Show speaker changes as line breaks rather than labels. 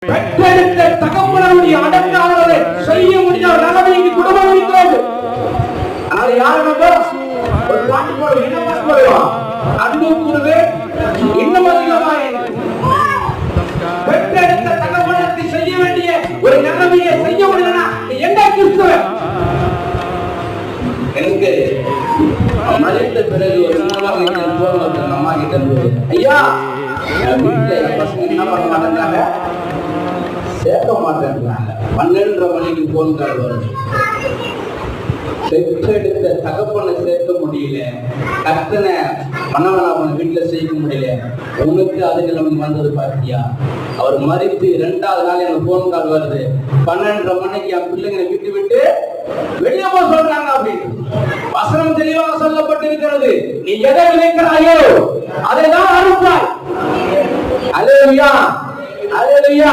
பெற்றெடுத்த தகப்பனுடைய அடங்காததை செய்ய முடியாத நிலைமைக்கு குடும்பம் இருக்கிறது. அது யாரு ஒரு பாட்டு போடுவோம், என்ன பாட்டு போடுவோம்? அன்பு கூறுவே இன்னும் அதிகமாக பெற்றெடுத்த தகப்பனுக்கு செய்ய வேண்டிய ஒரு நிலைமையை செய்ய முடியலன்னா எந்த கிறிஸ்துவ எனக்கு மறைத்த பிறகு ஒரு அம்மா கிட்ட ஐயா வீட்டுல என் பசங்க என்ன பண்ண மாட்டேங்கிறாங்க, சேர்க்க மாட்டேன்றாங்க. 12:30 மணிக்கு போன் கால் வருது. பெற்றெடுத்த தகப்பனை சேர்க்க முடியல, கத்தனை மன்னவன் வீட்டுல சேர்க்க முடியல. உனக்கு அதுக்கு நமக்கு வந்தது பாத்தியா? அவர் மறித்து 2வது நாள் எனக்கு போன் கால் வருது. 12:30 மணிக்கு என் பிள்ளைங்களை விட்டு விட்டு வெளியே போக சொல்றாங்க அப்படின்னு வசனம் தெளிவாக சொல்லப்பட்டிருக்கிறது. நீ எதை நினைக்கிறாயோ அதை தான் அனுப்பாய். அல்லேலூயா, அல்லேலூயா.